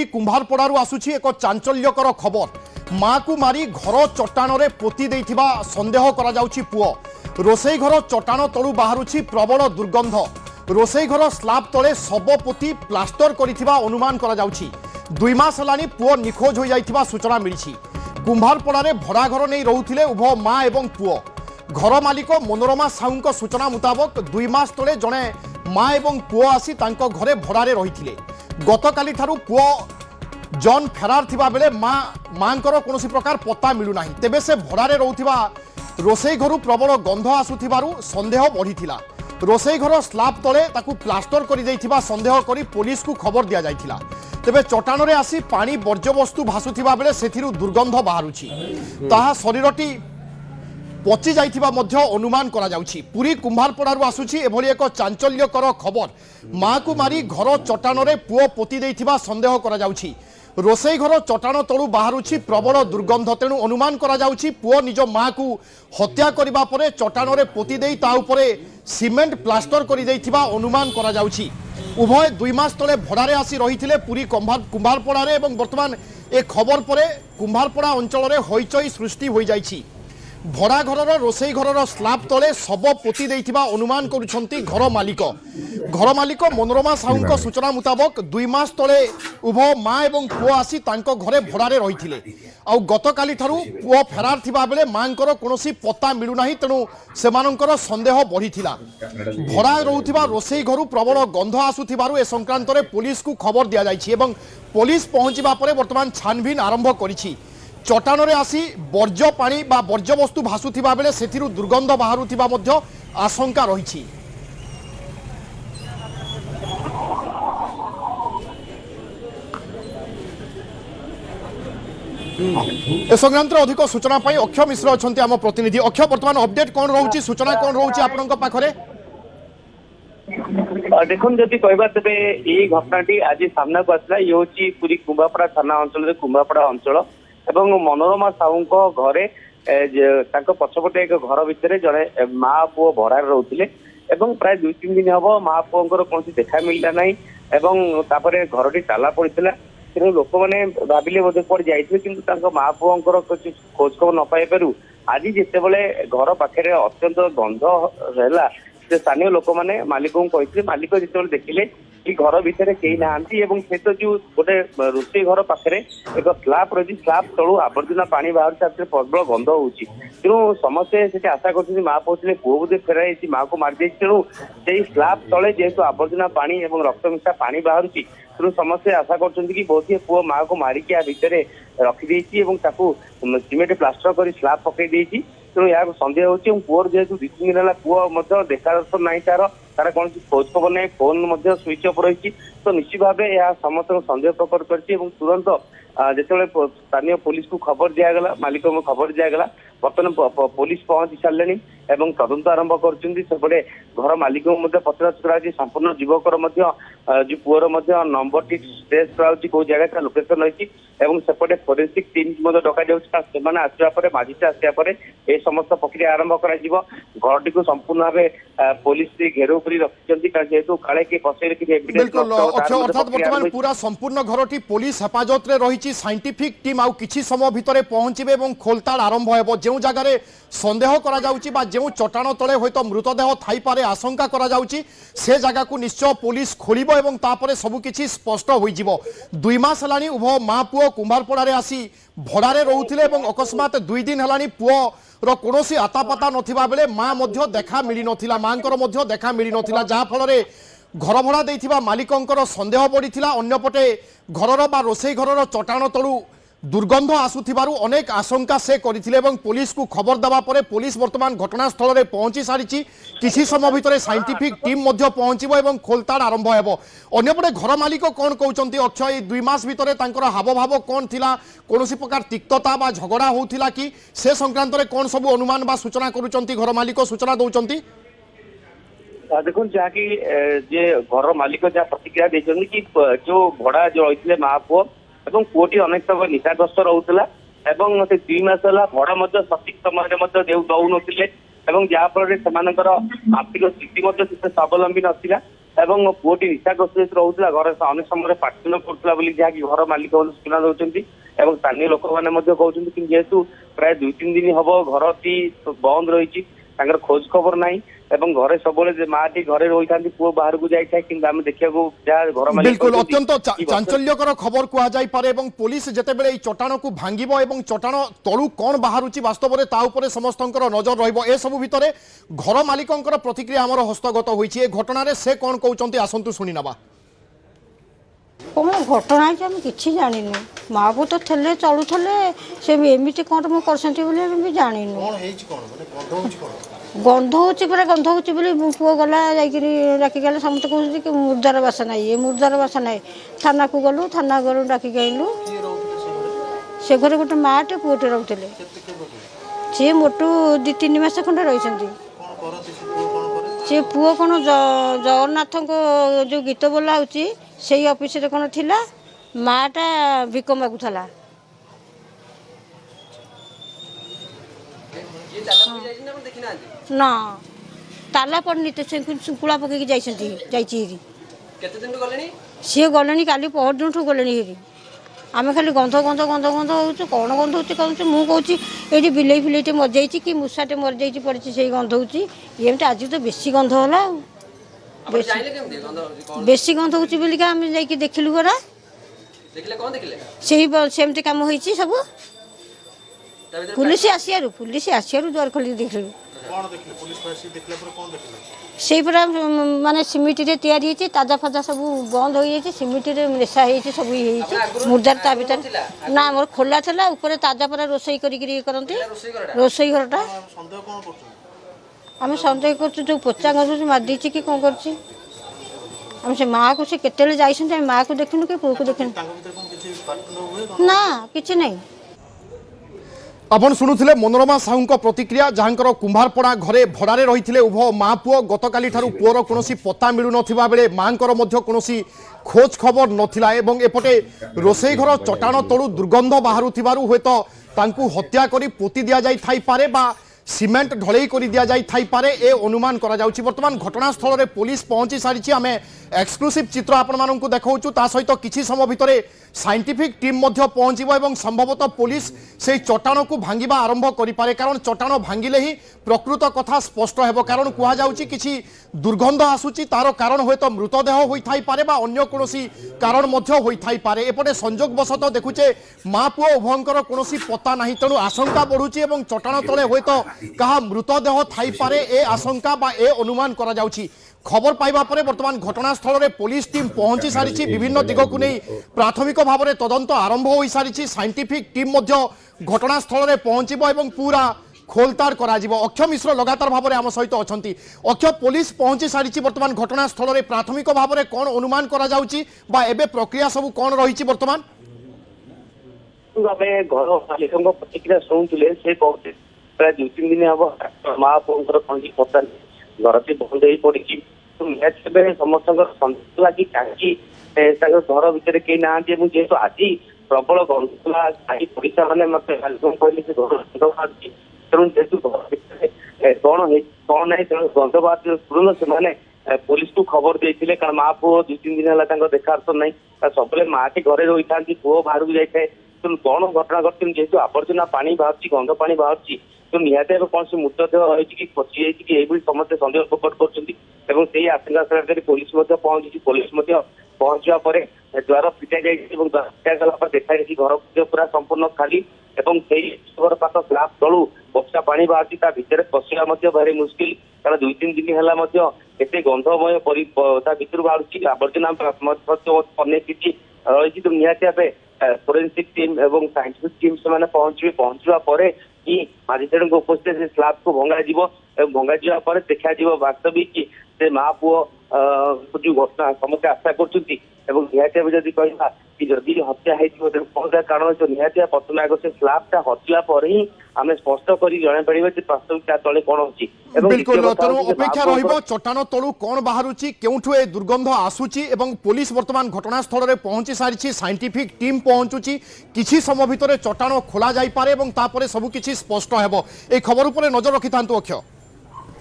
पुरी कुंभारपड़ारू आसुछि एक चांचल्यकर खबर। माँ को मारी घर चट्टाण पोती देइथिबा संदेह करा जाउछि पुओ। रोसई घर चट्टाण तळु बाहरुछि प्रबल दुर्गंध। रोसई घर स्लाब तले शव पोती प्लास्टर करिथिबा अनुमान करा जाउछि। 2 मास हलानी पुओ निखोज हो जाइथिबा सूचना मिलिछि। कुंभारपड़ारे भड़ा घर नहीं रहुथिले उभय माँ एवं पुओ। घर मालिक मनोरमा साहू सूचना मुताबक 2 मास तले जड़े माँ एवं पुओ आसी तांको घरे भड़ारे रहिथिले। गतकाली ठारू पुओ जॉन फेरार थिबा बेले मांकर कोनोसी प्रकार पत्ता मिलु नाही। तेबे से भड़ारे रहुथिबा रोसई घरु प्रबल गंध आसुथिबारु संदेह बढ़िथिला। रोसई घर स्लाब तले ताकू प्लास्टर करि दैथिबा संदेह करी पुलिस को खबर दिया जाइथिला। तेबे चट्टाण रे आसी पानी वर्ज्यवस्तु भासुथिबा बेले सेथिरु दुर्गंध बाहरुछि। ताहा शरीरटी पचि जाइथिबा मध्य अनुमान करा जाउछि। पुरी कुंभारपड़ारू आसुछि एभली एक चांचल्यकर खबर। माँ को मारी घर चट्टाण रे पुओ पोती देइथिबा संदेह करा जाउछि। रोसई घर चट्टाण तळु बाहरुछि प्रबल दुर्गंध। तेणु अनुमान करा जाउछि पुओ निज माँ को हत्या करिबा परे चट्टाण रे पोती देई ता उपरे सीमेंट प्लास्टर करि देइथिबा अनुमान करा जाउछि। उभय 2 मास तले भड़ारे आसी रहिथिले पुरी कुंभारपड़ारे एवं वर्तमान ए खबर परे कुंभारपड़ा अंचल रे हईचई सृष्टि होई जाइछि। भड़ा घर रोसई घर स्लाब तले शव पोती देइथिबा अनुमान करुछंती घर मालिक मनोरमा साहू सूचना मुताबक 2 मास तले उभय माँ एवं पुओ आसी तांको घरे भड़ारे रहिथिले। आ गतकाली ठारू पुओ फेरार थिबा बेले मांकर कोनोसी पत्ता मिलु नाही। तेणु सेमानंकर संदेह बढ़िथिला। भड़ा रहुथिबा रोसई घरु प्रबल गंध आसुथिबारु ए संक्रांत रे पुलिस को खबर दिया जाइछि एवं पुलिस पहुंचिबा परे वर्तमान छानबीन आरंभ करिछि। चट्टाण रे आसी वर्ज्य पानी बा वर्ज्य वस्तु भासुथिबा बेले सेथिरु दुर्गंध बाहरुथिबा मध्य आशंका रहिछि। ए संक्रांत अधिक सूचना पाई अक्षय मिश्र अछंती आम प्रतिनिधि। अक्षय वर्तमान अपडेट कोन रहउछि सूचना कोन रहउछि आपनका पाखरे? देखो जदि कहबा तबे एई घटनाटी आज सामना को आसला। ये होछि पुरी कुंभारपड़ा थाना अंचल रे कुंभारपड़ा अंचल एवं मनोरमा साहू घरे पछपटे एक घर भितर जड़े माँ पुओ भड़ारे रोते प्राय 2-3 दिन हम माँ पुओर कौन देखा मिलला ना। तापर घरटी ताला पड़ा तेणु लोक मैंने भाविले बोधे कौन जाइए कि माँ पुओर खोज खबर न पाई पारू आज जिते बड़े घर पाखे अत्यंत गंध है स्थानीय लोक मैंने मालिक को कहते मालिक जिते देखिले कि घर भितर कई ना सहित जो गोटे रोसई घर पाखे एक स्लाब रही स्लाब तलू आवर्जना पानी बाहर प्रबल गंध हो। तेणु समस्ते से आशा कर माँ पहुंचे पुओ बोधे फेराई माँ को मारी तेणु से स्लाब तले जेहेतु आवर्जना पानी और रक्त मिशा पानी बाहर तेणु समस्ते आशा कर बहुत पुओ माँ को मारिकी या भितर रखिदे सीमेंट प्लास्टर कर स्लाब पकई तेणु यहाँ सन्देह हो पुओर जेहेतु 2-3 दिन है पुओ देखा दर्शन ना तार कौन खोज खबर ना फोन स्विच अफ रही तो निश्चित भाव यह समस्त सन्देह प्रकट कर तुरंत जिते स्थानीय पुलिस को खबर दिगला मालिक को खबर दिगला बर्तमान पुलिस पहुंची सारे तदंत आरंभ करपटे घर मालिक को पचराच कर संपूर्ण युवकर जो पुअर नंबर टी ट्रेस कराऊँ कौ जगह लोकेशन रही सेपटे फोरेंसिक टीम डक आसवापर मजिस्ट्रेट आसवापर ये समस्त प्रक्रिया आरंभ करटी को संपूर्ण भाव पुलिस घेराव कर रखिंट जेहेतु काले किए पसई बर्तमान पूरा संपूर्ण घरटी पुलिस हेफाजत रे रही साइंटिफिक टीम आउ किछि समय भितर पहुंचबे और खोलताड़ आरंभ हो जो जगार संदेह करा जाउची बा जो चट्टाण तले हयतो मृतदेह थाई पारे आशंका करा जाउची से जगह को निश्चय पुलिस खोलिबो एवं तापरे सब किछि स्पष्ट होई जिवो। 2 मास हलानी उभय माँ पुओ कुंभारपड़ारे आसी भड़ारे रहुथिले एवं अकस्मात 2 दिन हलानी पुओ रो कोनोसी आतापाता नथिबा बेले माँ मध्य देखा मिली नथिला मांकर मध्य देखा मिली नथिला जहा फलरे घर भड़ा देइथिबा मालिकंकर संदेह बढ़िथिला। अन्यपटे घरर बा रोसई घरर चट्टाण तळु दुर्गंध आसुथिबारु अनेक आशंका से करथिले एवं पुलिस को खबर दबा परे पुलिस वर्तमान घटनास्थल रे पहुंची सारिछि। किछि समय भितर साइंटिफिक टीम मध्य पहुंचिबो एवं खोलताड़ आरंभ हेबो। अन्यपटे घर मालिक कोन कहउचंती अक्षय 2 मास भितर तांकर हाव भाव कोन थिला कोनोसी प्रकार तिक्तता बा झगड़ा होउथिला कि से संक्रांत रे कोन सब अनुमान बा सूचना करूचंती घर मालिक सूचना दउचंती? देखो जहाँकि जे घर मालिक जहाँ प्रतिक्रिया देते कि जो भड़ा जो रही माँ पुओ और पुओटी अनेक समय निशाग्रस्त रोला 2 मास है भड़ा सठिक समय दौन जहाँफल से आर्थिक स्थिति स्वावलम्बी नाला ଏବଂ ପୁଅଟି ନିଶାଗ୍ରସ୍ତ ରହୁଥିଲା, ଘରେ ଅନେକ ସମୟରେ ପାଟିତୁଣ୍ଡ କରୁଥିଲା ବୋଲି ଯାହାକି ଘର ମାଲିକ ମାନେ ସୂଚନା ଦେଉଛନ୍ତି ଏବଂ ସ୍ଥାନୀୟ ଲୋକମାନେ ମଧ୍ୟ କହୁଛନ୍ତି। କିନ୍ତୁ ଯେହେତୁ ପ୍ରାୟ 2-3 ଦିନ ହବ ଘରଟି ବନ୍ଦ ରହିଛି, ତାଙ୍କର ଖୋଜ ଖବର ନାହିଁ ଏବଂ ଘରେ ସବୁବେଳେ ମାଟି ଘରେ ରହିଥାନ୍ତି, ପୁଅ ବାହାରକୁ ଯାଇଥାଏ। କିନ୍ତୁ ଆମେ ଦେଖିବାକୁ ଯାହା ଘର ମାଲିକ बिल्कुल अत्यंत चांचल्यकर खबर कुहाଯାଇପାରେ ଏବଂ पुलिस ଯେତେବେଳେ এই ଚଟାଣକୁ ଭାଙ୍ଗିବ ଏବଂ ଚଟାଣ ତଳୁ କ'ଣ ବାହାରୁଛି ବାସ୍ତବରେ ତା ଉପରେ ସମସ୍ତଙ୍କର ନଜର ରହିବ। ଏସବୁ ଭିତରେ ଘର ମାଲିକଙ୍କର ପ୍ରତିକ୍ରିୟା ଆମର ହସ୍ତଗତ ହୋଇଛି। ଏ ଘଟଣାରେ ସେ କ'ଣ କହୁଛନ୍ତି ଆସନ୍ତୁ ଶୁଣି ନେବା। କ'ଣ ଘଟଣା ହେଇଛି ଆମେ କିଛି ଜାଣିନୁ। ମା ପୁଅ ତ ଥିଲେ ଚଳୁଥିଲେ, ସେ ବି ଏମିତି କ'ଣ ମୁଁ କରିଛନ୍ତି ବୋଲି ଆମେ ବି ଜାଣିନୁ। ଗନ୍ଧ ହେଉଛି ପୁରା ଗନ୍ଧ ହେଉଛି ବୋଲି ପୁଅ ଗଲା ଯାଇକିରି ଡାକିକି ଆଇଲେ। ସମସ୍ତେ କହୁଛନ୍ତି କି ମୁର୍ଦାର ବାସନା, ଇଏ ମୁର୍ଦାର ବାସନା। ଥାନାକୁ ଗଲୁ, ଥାନା ଗଲୁ ଡାକିକି ଆଇଲୁ। ସେ ଘରେ ଗୋଟେ ମାଆଟେ ପୁଅଟେ ରହୁଥିଲେ। ସିଏ ମୋଟୁ 2-3 ମାସ ଖଣ୍ଡେ ରହିଛନ୍ତି। ସେ ପୁଅ କ'ଣ ଜଗନ୍ନାଥଙ୍କ ଯେଉଁ ଗୀତ ବୋଲା ହେଉଛି ସେଇ ଅଫିସରେ କ'ଣ ଥିଲା, ମାଆଟା ଭିକ ମାଗୁଥିଲା। ନା ତାଲା ପଡ଼ିନି ତ, ଶୁଙ୍କୁଳା ପକେଇକି ଯାଇଛନ୍ତି, ଯାଇଛି ହେରି। ସିଏ ଗଲେଣି କାଲି ପହରଦିନଠୁ ଗଲେଣି ହେରି। ଆମେ ଖାଲି ଗନ୍ଧ ଗନ୍ଧ ଗନ୍ଧ ଗନ୍ଧ ହେଉଛୁ। କ'ଣ ଗନ୍ଧ ହେଉଛି କହୁଛୁ? ମୁଁ କହୁଛି ଏଇଠି ବିଲେଇ ଫିଲେଇଟେ ମରିଯାଇଛି କି ମୂଷାଟେ ମରିଯାଇଛି ପଡ଼ିଛି, ସେଇ ଗନ୍ଧ ହେଉଛି। ଏମିତି ଆଜି ତ ବେଶୀ ଗନ୍ଧ ହେଲା ଆଉ। ବେଶୀ ଗନ୍ଧ ହେଉଛି ବୋଲିକା ଆମେ ଯାଇକି ଦେଖିଲୁ ପରା। ସେମିତି କାମ ହେଇଛି ସବୁ। ପୁଲିସ ଆସିବାରୁ ଦ୍ୱାର ଖୋଲିକି ଦେଖିଲୁ। ସେଇପରା ମାନେ ସିମିଟିରେ ତିଆରି ହେଇଛି, ତାଜା ଫାଜା ସବୁ ବନ୍ଦ ହୋଇଯାଇଛି, ସିମିଟିରେ ମିଶା ହେଇଛି, ସବୁ ଇଏ ହେଇଛି। ମୁର୍ଦାର ତା ଭିତରେ ନା ଆମର ଖୋଲା ଥିଲା, ଉପରେ ତାଜା ପରା ରୋଷେଇ କରିକିରି ଇଏ କରନ୍ତି। ରୋଷେଇ ଘରଟା ଆମେ ସନ୍ଦେହ କରୁଛୁ ଯେଉଁ ପୋଚା ଗନ୍ଧୁଛି ମାରିଦେଇଛି କି କ'ଣ କରୁଛି। ଆମେ ସେ ମାଆକୁ ସେ କେତେବେଳେ ଯାଇଛନ୍ତି, ଆମେ ମାଆକୁ ଦେଖିନୁ କି ପୁଅକୁ ଦେଖିନୁ। ନା କିଛି ନାହିଁ। आपण शुणुले मनोरमा साहू प्रतिक्रिया, जहां कुंभारपड़ा घरे भड़ारे रही उभय माँ पुओ। गतकाली पुओर कौन पता मिलू ना बेले माँ कौन खोज खबर नथिला एवं एपटे रोसई घर चटाण तलू दुर्गंध बाहर हुए तो हत्या करी पोती दि जाए बा सीमेंट ढलई कर दि जाए ए अनुमान करा जाउछि। वर्तमान घटनास्थल में पुलिस पहुंची सारी। आम एक्सक्लूसिव चित्र आपण मानक देखा सहित किसी समय भितर साइंटिफिक टीम पहुंचब और संभवतः पुलिस से चटाण को भांगा आरंभ करें, कारण चटाण भांगिले ही प्रकृत कथा स्पष्ट हो। कारण कहुच्छी किसी दुर्गंध आसूची, तार कारण हुए तो मृतदेह होता अन्य कौन कारण होपटे एपटे संजोगवशत देखुचे माँ पुओ उभयंकर कौन पता ना, तेणु आशंका बढ़ुची और चटाण तले हुए तो कहा मृतदेह थाईपे ए आशंका बा ए अनुमान करा जाउछि। खबर पाइबा परे वर्तमान घटनास्थल में पुलिस टीम पहुंची सारी। विभिन्न दिग को नहीं प्राथमिक भाव में तदंत आरंभ हो सारी। साइंटिफिक टीम घटनास्थल में पहुंचब और पूरा खोलताड़ करा। अक्षय मिश्र लगातार भाव में आम सहित अच्छी। अक्षय, पुलिस पहुंची सारी वर्तमान घटनास्थल में प्राथमिक भाव में कौन अनुमान करा जाउछि बा एबे प्रक्रिया सब कौन रही वर्तमान? घर मालिकों प्रतिक्रिया शुणुले से कहते प्राय 2-3 दिन हम माँ पुओर कौन पता घर से बंद हो पड़ी। समस्त सन्देह लगी कहीं घर भितर कई ना, जेहेतु आज प्रबल गंधला पड़ीसा मैंने मत कहले से घर गंध बाहर। तेणु जेहेतु घर कौन ना गंध बाहर तुरंत से पुलिस को खबर देते, कारण माँ पुओ 2-3 दिन है देखा नहीं। सब माँ टी घरे रही था, पुओ बाहर को जाए। तेणु कौन घटना घटी, जेहेतु आवर्जना पानी बाहर गंध पानी बाहर तो निहत कौन से मृतदेह रही कि पची जाइए कि समस्त सन्देह प्रकट कर आशंका पुलिस पहुंची। पुलिस पहुंचा द्वार फिटा जागला देखा घर पूरा संपूर्ण खाली घर पाख स्लाब तलू बसा पानी बाहर भितर पशिया भारी मुस्किल, कारण 2-3 दिन है गंधमय भर बाहर आवर्जना अनेक किसी रही। तो निहत भाव फोरेंसिक टीम और साइंटिफिक टीम से पहुंचा कि मजिस्ट्रेट उपस्थित से स्लाब को भंगा देखा वास्तविक से माँ पुओ जो घटना समस्त आशा करती कहवा कि जदि हत्या कौन कारण तो निहत प्रथम आग से स्लाबटा हटिला ही आम स्पष्ट कर जाना पार वास्तविक तले कौन अच्छी। बिल्कुल, तेणु अपेक्षा रहिबो चट्टान तलू कौन बाहरुची, केउठु ए दुर्गंध आसुची एवं पुलिस वर्तमान घटनास्थल में पहुंची सारी। साइंटिफिक टीम पहुंचुची, किछि समय भितर चट्टान खोला जाई पारे एवं तापरे सबु किछि स्पष्ट हेबो। ए खबर उपरे नजर रखि थांतु अक्षय।